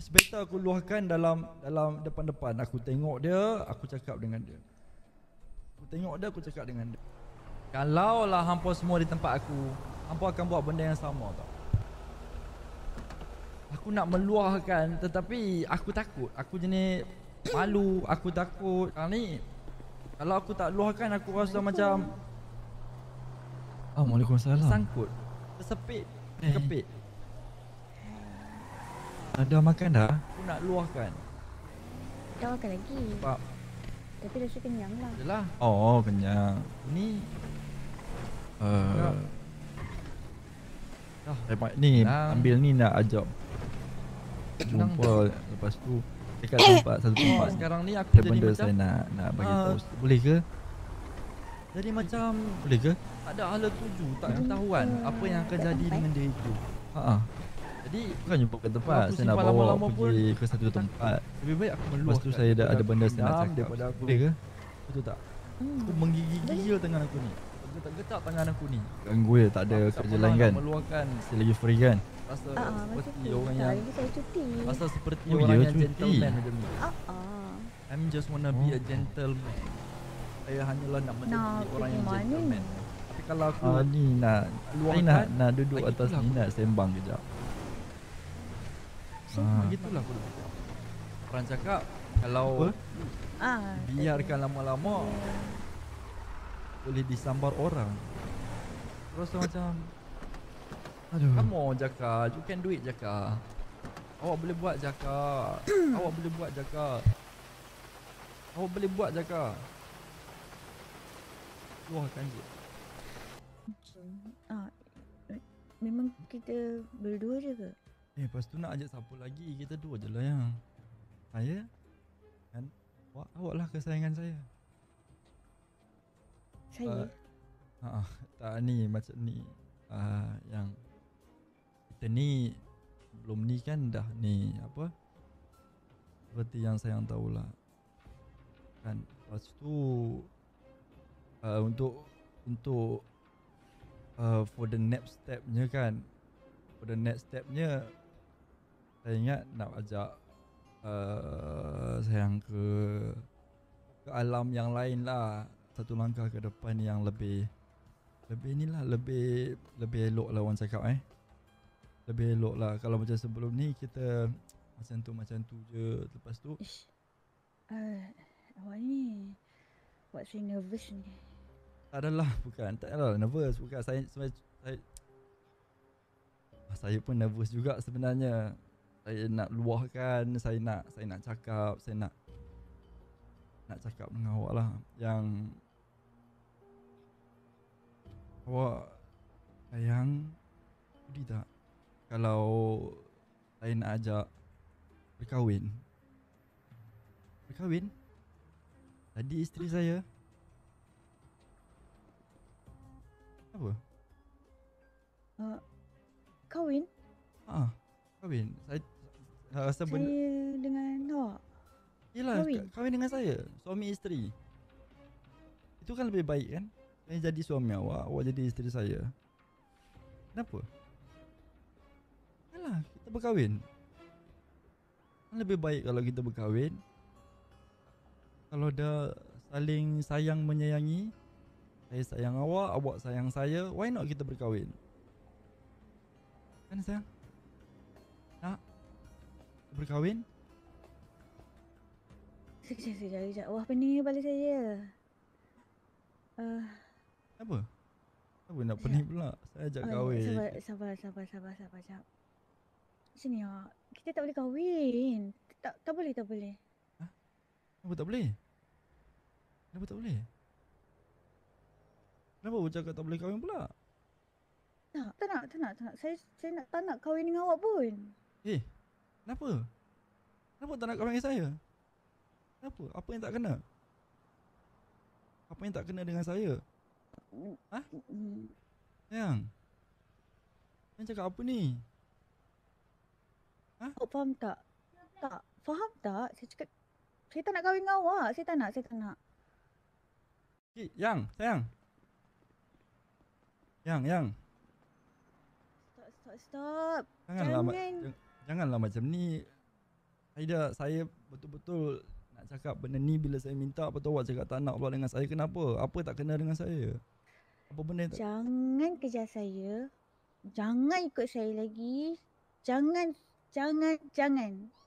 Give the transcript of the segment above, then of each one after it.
It's better aku luahkan dalam depan-depan. Aku tengok dia, aku cakap dengan dia. Aku tengok dia, aku cakap dengan dia. Kalau lah hampa semua di tempat aku, hampa akan buat benda yang sama tau. Aku nak meluahkan tetapi aku takut. Aku jenis malu, aku takut. Kalau aku tak luahkan aku rasa macam Waalaikumsalam. Sangkut, tersepit, kepit. Dah makan dah? Aku nak luahkan. Tak makan lagi. Sebab tapi rasa kenyang lah. Yalah. Oh, kenyang. Ni ni ambil ni nak ajak jumpa lepas tu dekat satu tempat. Sekarang ni aku ada jadi benda macam saya nak bagi tahu. Boleh ke? Jadi macam boleh ke? Tak ada hala tuju, tak ketahuan apa yang akan jadi dengan dia itu. Jadi bukan jumpa ke tempat, saya nak bawa pergi ke satu tempat. Lebih baik aku meluahkan. Lepas tu saya ada benda saya nak cakap. Boleh ke? Betul tak? Aku menggigil tangan aku ni. Getak-getak tangan aku ni. Ganggu je, tak ada kerja lain kan? Saya lagi free kan? Rasa seperti orang yang saya cuti. Rasa seperti orang yang gentleman macam ni. I'm just wanna be a gentleman. Saya hanyalah nak menjadi orang yang gentleman. Tapi kalau aku ni nak duduk atas ni, nak sembang kejap. So begitulah aku. Orang cakap kalau biarkan lama-lama boleh disambar orang. Rasa macam come on Jaka, you can do it Jaka. Awak boleh buat Jaka. Awak boleh buat Jaka. Awak boleh buat Jaka. Luahkan je. Memang kita berdua je ke? Lepas tu nak ajak siapa lagi? Kita dua je lah yang saya kan awak lah kesayangan saya. Saya? Tak ni macam ni. Yang kita ni belum ni kan dah ni apa? Seperti yang sayang tahulah. Kan lepas tu untuk for the next stepnya kan. For the next stepnya saya ingat nak ajak sayang ke alam yang lain lah. Satu langkah ke depan yang lebih inilah, lebih elok lah orang cakap lebih elok lah. Kalau macam sebelum ni kita macam tu je. Lepas tu awak ni buat saya nervous ni. Tak adalah, tak adalah nervous. Bukan saya pun nervous juga sebenarnya. Saya nak luahkan, saya nak cakap, saya nak cakap dengan awak lah yang awak sayang sudi tak kalau saya nak ajak berkahwin jadi isteri saya. Apa? Kahwin? Kahwin. Saya rasa saya dengan awak. Yelah, kahwin dengan saya, suami isteri. Itu kan lebih baik kan? Saya jadi suami awak, awak jadi isteri saya. Kenapa? Yalah, kita berkahwin. Lebih baik kalau kita berkahwin. Kalau dah saling sayang menyayangi, saya sayang awak, awak sayang saya, why not kita berkahwin? Kan sayang? Nak berkahwin? Sekejap. Wah, pening kepala saya. Apa? Apa nak pening pula? Saya ajak kahwin. Sabar. Sini kita tak boleh kahwin. Tak boleh. Kenapa tak boleh? Kenapa awak cakap tak boleh kahwin pula? Tak nak. Saya tak nak kahwin dengan awak pun. Kenapa? Kenapa tak nak kahwin dengan saya? Kenapa? Apa yang tak kena? Apa yang tak kena dengan saya? Sayang, yang cakap apa ni? Awak faham tak? Tak. Faham tak? Saya cakap saya tak nak kahwin dengan awak. Saya tak nak. Yang, sayang. Yang. Stop. Janganlah macam ni. Aida, saya betul-betul nak cakap benda ni bila saya minta, apa tu awak cakap tak nak pula dengan saya. Kenapa? Apa tak kena dengan saya? Apa benda yang tak... Jangan kejar saya. Jangan ikut saya lagi. Jangan.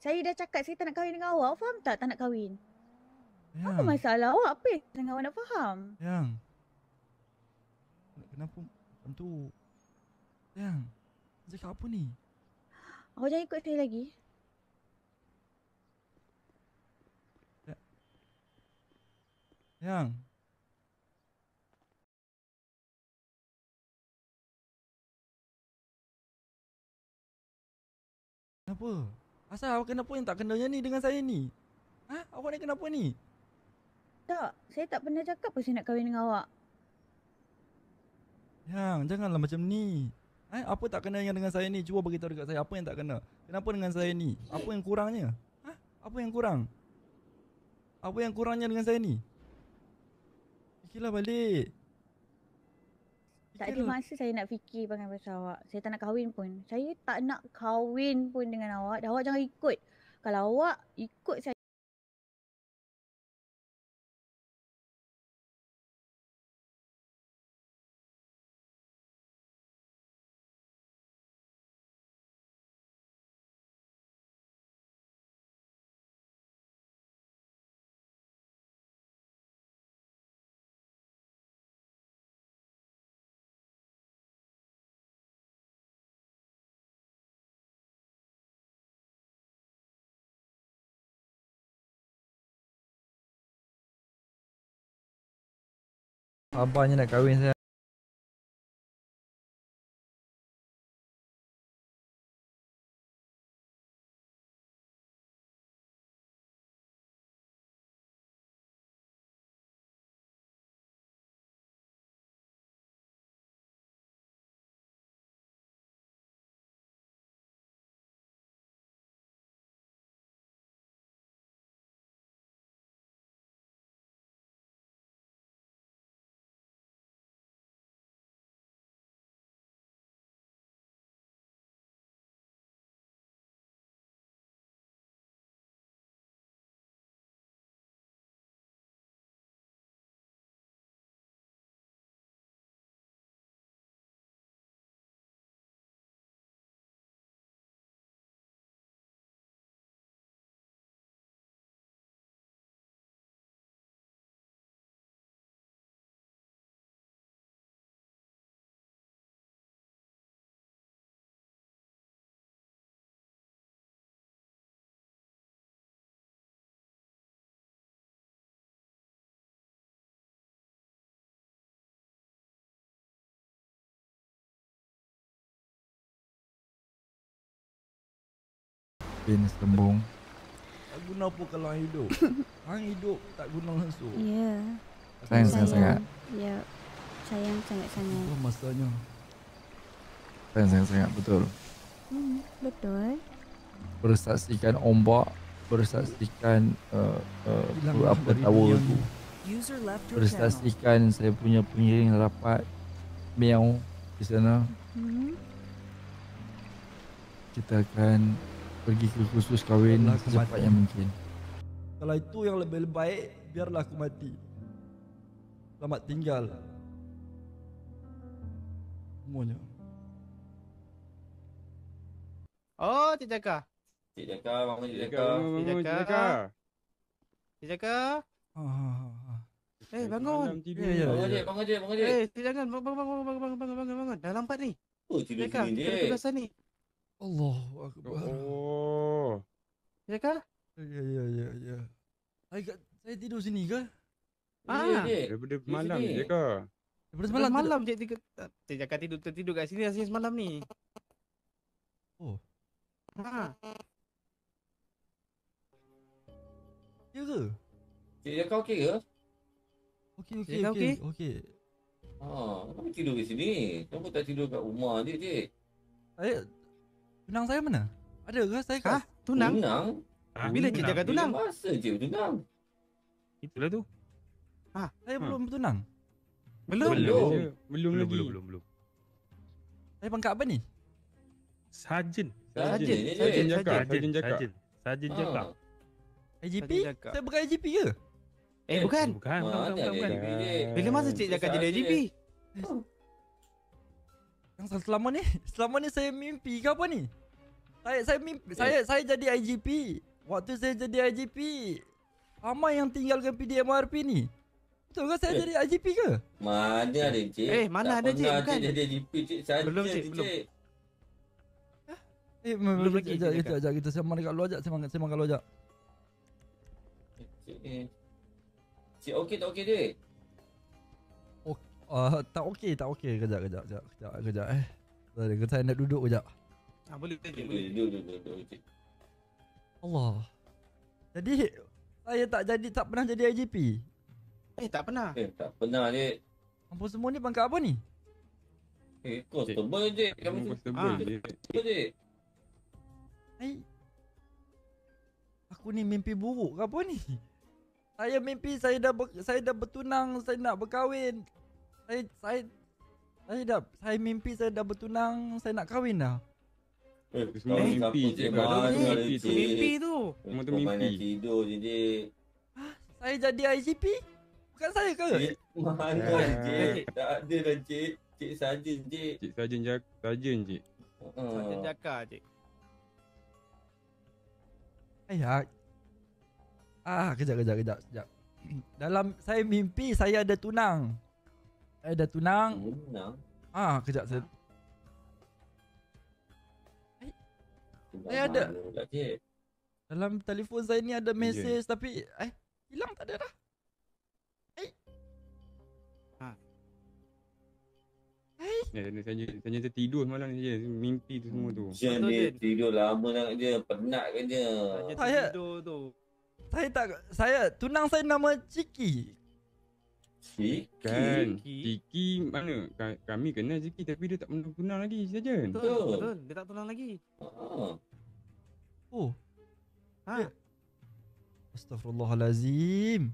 Saya dah cakap saya tak nak kahwin dengan awak. Faham tak nak kahwin? Apa masalah awak? Apa yang sangat awak nak faham? Yang, kenapa macam tu? Yang, cakap apa ni? Awak jangan ikut saya lagi. Yang, kenapa? Asal awak kenapa yang tak kenanya ni dengan saya ni? Ha? Awak ni kenapa ni? Tak, saya tak pernah cakap pun saya nak kahwin dengan awak. Yang, janganlah macam ni. Apa tak kenanya dengan saya ni? Cuba beritahu dekat saya apa yang tak kena. Kenapa dengan saya ni? Apa yang kurangnya? Apa yang kurang? Apa yang kurangnya dengan saya ni? Fikirlah balik. Tak ada masa saya nak fikir pasal awak. Saya tak nak kahwin pun. Saya tak nak kahwin pun dengan awak. Dan awak jangan ikut. Kalau awak ikut saya. Abahnya nak kahwin saya. Bin sembung. Tak guna apa kalau hang hidup. Hang hidup tak guna langsung. Ya. Sayang sangat-sangat. Ya. Sayang sangat-sangat. Apa masanya? Sayang sangat-sangat, betul. Betul. Bersaksikan ombak, bersaksikan Hilanglah apa dari tawa dunia tu. ni. Bersaksikan saya punya pengiring rapat Meow di sana. Kita akan pergi ke kursus kahwin secepatnya mungkin. Kalau itu yang lebih baik, biarlah aku mati. Selamat tinggal. Semuanya. Oh, Cik Jaka. Cik Jaka, bangun Cik Jaka. Cik Jaka. Cik Jaka. Bangun. Bangun Cik. Cik jangan. Bangun. Dah lambat ni. Oh, tidur Cik Jaka, sini kita Cik. kebelasan ni. Allahu Akbar. Oh. Cik Jaka? Ya. Saya tidur sini ke? Ya, Cik. Daripada malam je ke? Daripada Semalam malam Cik Jaka tidur kat sini rasanya semalam ni. Oh. Ha. Ya ke? Cik Jaka okey ke? Okey. Kenapa tidur kat sini? Kenapa tak tidur kat rumah je Cik? Tunang saya mana? Ada ke saya kat? Tunang? Bila Tunang? Cik Jaka tunang? Bila masa Cik bertunang? Itulah tu. Saya belum bertunang. Belum Belum. Saya pangkat apa ni? Sarjan. Sarjan je, Cik. Sarjan Jaka. Sarjan cakap. IGP? Sarjan cakap. Saya bukan IGP ke? Bukan. Bukan. Mana ada IGP, Cik? Bila masa cik cakap jadi IGP? Yang selama ni saya mimpi ke apa ni? Saya mimpi, saya jadi IGP. Waktu saya jadi IGP, ramai yang tinggalkan PDMRP ni. Betul ke saya jadi IGP ke? Mana ada, Cik? Mana Tak ada, Cik? pernah Bukan. Cik jadi IGP, Cik. Saja Belum, je, Cik, belum. Cik. Belum lagi, Sekejap, dia sekejap kita sembang dekat luar sekejap. Sembang kat luar sekejap. Cik okey tak okey, Cik? Tak okey. Kejap. Saya nak duduk kejap. Boleh, Cik. Duduk, Cik. Allah. Jadi saya tak pernah jadi IGP. Tak pernah. Tak pernah, Cik. Apa semua ni pangkat apa ni? Constable, Cik. Kami Constable je. Cik. Aku ni mimpi buruk ke apa ni? Saya mimpi saya dah bertunang, saya nak berkahwin. Saya mimpi saya dah bertunang, saya nak kahwin dah. Itu semua mimpi, Cik. Mimpi tu. Semua tu mimpi. Tidur je, Cik. Saya jadi IGP? Bukan saya ke? Cik, mana, Cik? Tak ada lah, Cik. Cik Sarjan, Cik. Cik Sarjan Cik. Sarjan Jakar, Cik. Ayah. Kejap. Dalam saya mimpi saya ada tunang. Saya ada tunang. Kejap saya. Saya ada. Dalam telefon saya ni ada mesej tapi hilang tak ada dah. Saya tertidur semalam ni je. Mimpi tu semua tu. Dia tidur lama sangat je. Penat kan je. Tidur tu. Saya tunang saya nama Ciki. Kan. Ciki mana? Kami kenal Ciki tapi dia tak pernah tunang lagi Sarjan. Betul. Dia tak tunang lagi. Oh. Astaghfirullahalazim.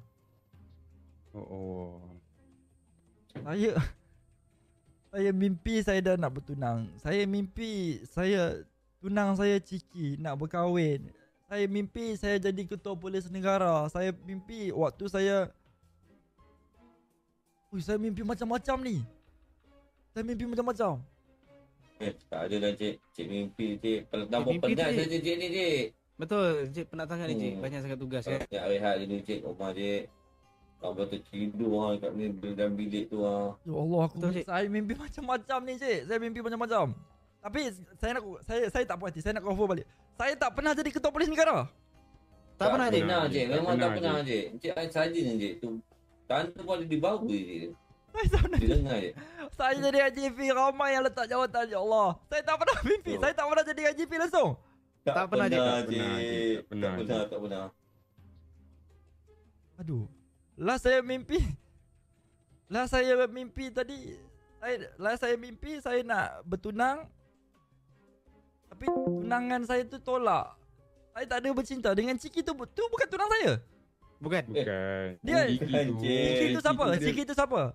Saya mimpi saya dah nak bertunang. Saya mimpi saya tunang saya Ciki nak berkahwin. Saya mimpi saya jadi ketua polis negara. Saya mimpi waktu saya mimpi macam-macam ni. Saya mimpi macam-macam. Tak ada lah, Cik. Cik mimpi, Cik. Kalau tambah penat saja, Cik ni, Cik. Betul, Cik penat sangat ni, Cik. Banyak sangat tugas kan. Cik rehat dulu, Cik. Rumah, Cik. Kalau tertidur kat ni dalam bilik tu . Ya Allah, saya mimpi macam-macam ni, Cik. Saya mimpi macam-macam. Tapi saya tak puas hati. Saya nak cover balik. Saya tak pernah jadi ketua polis negara. Tak pernah, Cik. Cik. Memang tak pernah, Cik. Cik saja ni, Cik. Tu tanda pun ada di bawah, Cik. Saya tak pernah. Dia dengar, Cik. Saya jadi IGP, ramai yang letak jawatan. Ya Allah. Saya tak pernah mimpi. Saya tak pernah jadi IGP langsung. Tak pernah, Cik. Tak pernah. Aduh. Last saya mimpi tadi. Saya mimpi saya nak bertunang. Tapi tunangan saya tu tolak. Saya tak ada bercinta dengan Ciki tu. Tu bukan tunang saya. Bukan. Dia Ciki tu siapa? Ciki tu siapa?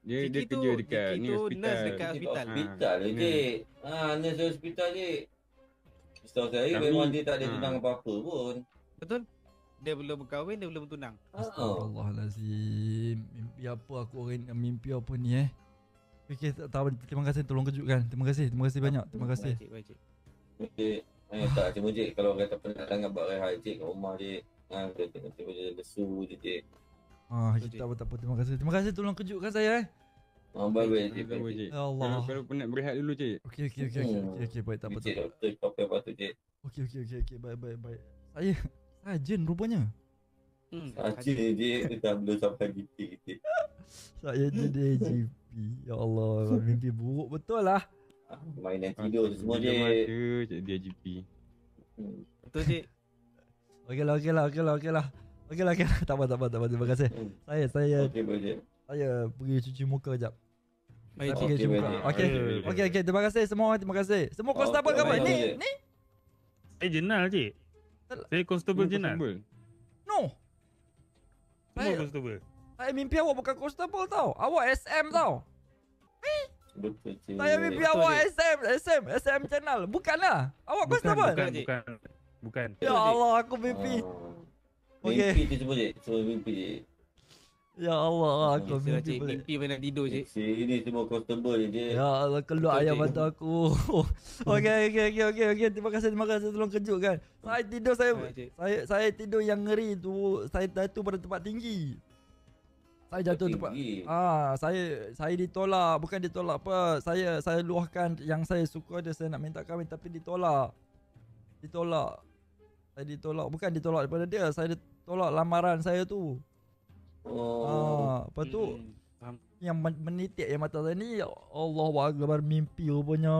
Dia kerja dekat ni hospital. Nurse dekat hospital. Hospital je, Cik. Nurse hospital, Cik. Setahu saya memang dia tak ada tunang apa-apa pun. Betul? Dia belum berkahwin, dia belum bertunang. Astagfirullahalazim. Mimpi apa aku orang mimpi apa ni Okey, terima kasih tolong kejutkan. Terima kasih banyak. Terima kasih. Baik, Cik. Cik, tak cuma, Cik. Kalau kata penat sangat buat rehat, Cik, kat rumah, Cik. Tiba-tiba lesu je, Cik. Tak apa. Terima kasih tolong kejutkan saya Baik, Cik. Ya Allah. Kalau penat berehat dulu, Cik. Okey, baik, tak apa. Cik, doktor apa patut, Cik. Okey, baik. Saya Sarjan rupanya. Sarjan, Cik. Dia belum sampai GP, Cik. Saya jadi IGP. Ya Allah, mimpi buruk betul lah. Mainan tidur semua, Cik. Cik dia IGP. Betul, Cik. Okeylah. Tak apa. Terima kasih. Saya pergi cuci muka jap. Baik, Saya pergi cuci muka. Okey. Terima kasih semua. Semua constable ke apa? Ni. Saya jenal, Cik. Saya constable jenal. No. Semua constable. Saya mimpi awak bukan constable tau. Awak SM tau. Betul, Cik. Saya mimpi awak SM channel. Bukanlah. Awak constable. Bukan. Bukan. Ya Allah, aku mimpi. Okey. Mimpi tu semua je. Semua mimpi je. Ya Allah, aku Biasalah, mimpi cik. boleh. Mimpi mana tidur, cik. Sini semua constable je, Cik. Ya Allah, keluar Betul, ayam Cik. mata aku. Okey. Terima kasih tolong kejutkan. Saya tidur Cik. saya tidur yang ngeri tu. Saya jatuh pada tempat tinggi. Saya jatuh tempat. Tinggi. Saya ditolak, bukan ditolak apa. Saya luahkan yang saya suka dia, saya nak minta kahwin tapi ditolak. Saya ditolak, bukan ditolak daripada dia. Saya ditolak lamaran saya tu. Lepas tu Faham. yang menitik yang mata saya ni, Allahu Akbar, mimpi rupanya.